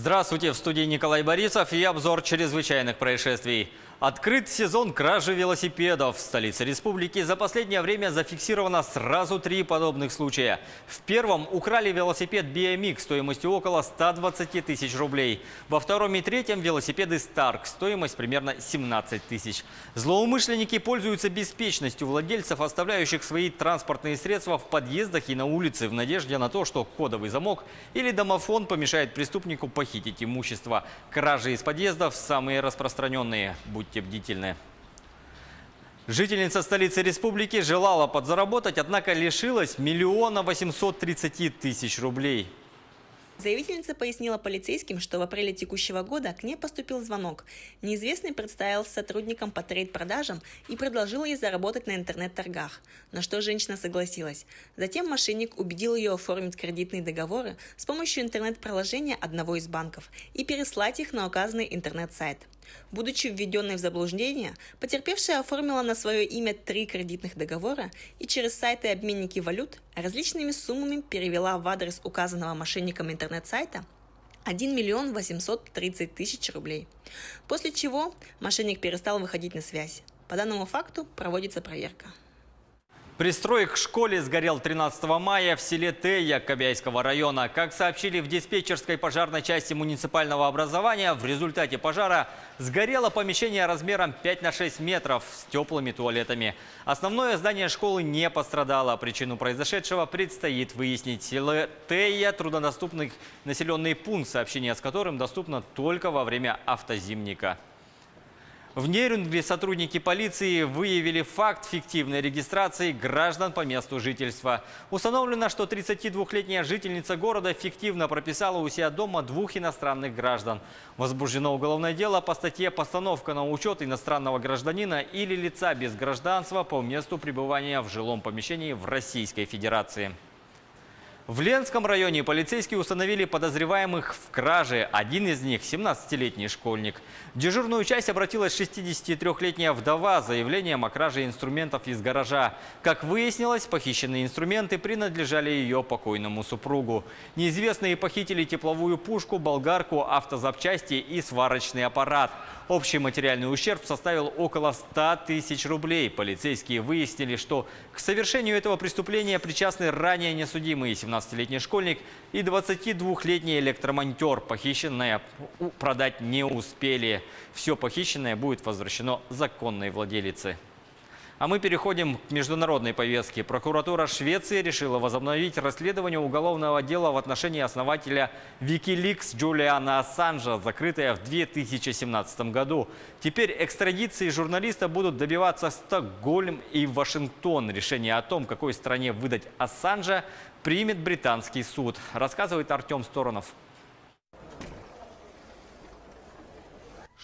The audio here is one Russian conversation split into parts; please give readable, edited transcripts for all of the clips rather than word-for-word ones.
Здравствуйте, в студии Николай Борисов и обзор чрезвычайных происшествий. Открыт сезон кражи велосипедов. В столице республики за последнее время зафиксировано сразу 3 подобных случая. В первом украли велосипед BMX стоимостью около 120 тысяч рублей. Во втором и третьем велосипеды Stark, стоимость примерно 17 тысяч. Злоумышленники пользуются беспечностью владельцев, оставляющих свои транспортные средства в подъездах и на улице в надежде на то, что кодовый замок или домофон помешает преступнику похитить имущество. Кражи из подъездов самые распространенные. Будьте бдительны. Жительница столицы республики желала подзаработать, однако лишилась 1 830 000 рублей. Заявительница пояснила полицейским, что в апреле текущего года к ней поступил звонок. Неизвестный представился сотрудником по трейд-продажам и предложил ей заработать на интернет-торгах, на что женщина согласилась. Затем мошенник убедил ее оформить кредитные договоры с помощью интернет-приложения одного из банков и переслать их на указанный интернет-сайт. Будучи введенной в заблуждение, потерпевшая оформила на свое имя 3 кредитных договора и через сайты обменники валют различными суммами перевела в адрес указанного мошенником интернет-сайта 1 830 000 рублей. После чего мошенник перестал выходить на связь. По данному факту проводится проверка. Пристрой к школе сгорел 13 мая в селе Тея Кобяйского района. Как сообщили в диспетчерской пожарной части муниципального образования, в результате пожара сгорело помещение размером 5 на 6 метров с теплыми туалетами. Основное здание школы не пострадало. Причину произошедшего предстоит выяснить. Село Тея – труднодоступный населенный пункт, сообщение с которым доступно только во время автозимника. В Нерюнгри сотрудники полиции выявили факт фиктивной регистрации граждан по месту жительства. Установлено, что 32-летняя жительница города фиктивно прописала у себя дома 2 иностранных граждан. Возбуждено уголовное дело по статье «Постановка на учет иностранного гражданина или лица без гражданства по месту пребывания в жилом помещении в Российской Федерации». В Ленском районе полицейские установили подозреваемых в краже. Один из них – 17-летний школьник. В дежурную часть обратилась 63-летняя вдова с заявлением о краже инструментов из гаража. Как выяснилось, похищенные инструменты принадлежали ее покойному супругу. Неизвестные похитили тепловую пушку, болгарку, автозапчасти и сварочный аппарат. Общий материальный ущерб составил около 100 000 рублей. Полицейские выяснили, что к совершению этого преступления причастны ранее несудимые 17-летний школьник и 22-летний электромонтер. Похищенное продать не успели. Все похищенное будет возвращено законной владелице. А мы переходим к международной повестке. Прокуратура Швеции решила возобновить расследование уголовного дела в отношении основателя Wikileaks Джулиана Ассанжа, закрытое в 2017 году. Теперь экстрадиции журналиста будут добиваться Стокгольм и Вашингтон. Решение о том, какой стране выдать Ассанжа, примет британский суд, рассказывает Артем Сторонов.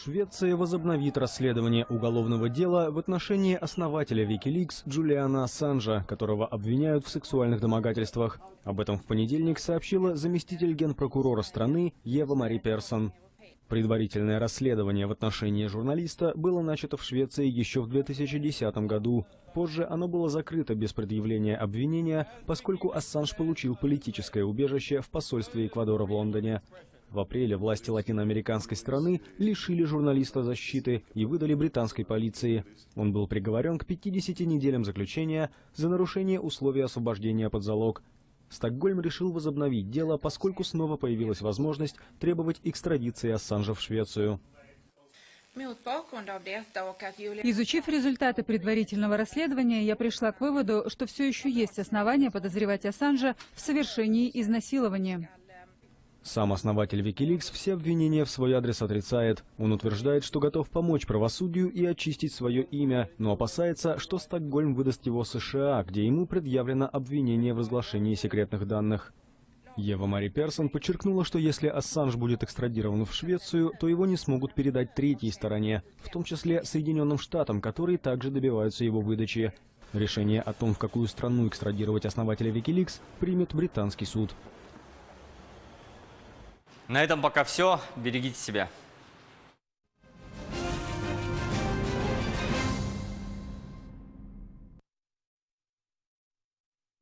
Швеция возобновит расследование уголовного дела в отношении основателя Wikileaks Джулиана Ассанжа, которого обвиняют в сексуальных домогательствах. Об этом в понедельник сообщила заместитель генпрокурора страны Ева Мари Персон. Предварительное расследование в отношении журналиста было начато в Швеции еще в 2010 году. Позже оно было закрыто без предъявления обвинения, поскольку Ассанж получил политическое убежище в посольстве Эквадора в Лондоне. В апреле власти латиноамериканской страны лишили журналиста защиты и выдали британской полиции. Он был приговорен к 50 неделям заключения за нарушение условий освобождения под залог. Стокгольм решил возобновить дело, поскольку снова появилась возможность требовать экстрадиции Ассанжа в Швецию. Изучив результаты предварительного расследования, я пришла к выводу, что все еще есть основания подозревать Ассанжа в совершении изнасилования. Сам основатель Wikileaks все обвинения в свой адрес отрицает. Он утверждает, что готов помочь правосудию и очистить свое имя, но опасается, что Стокгольм выдаст его США, где ему предъявлено обвинение в разглашении секретных данных. Ева Мари Персон подчеркнула, что если Ассанж будет экстрадирован в Швецию, то его не смогут передать третьей стороне, в том числе Соединенным Штатам, которые также добиваются его выдачи. Решение о том, в какую страну экстрадировать основателя Wikileaks, примет британский суд. На этом пока все. Берегите себя.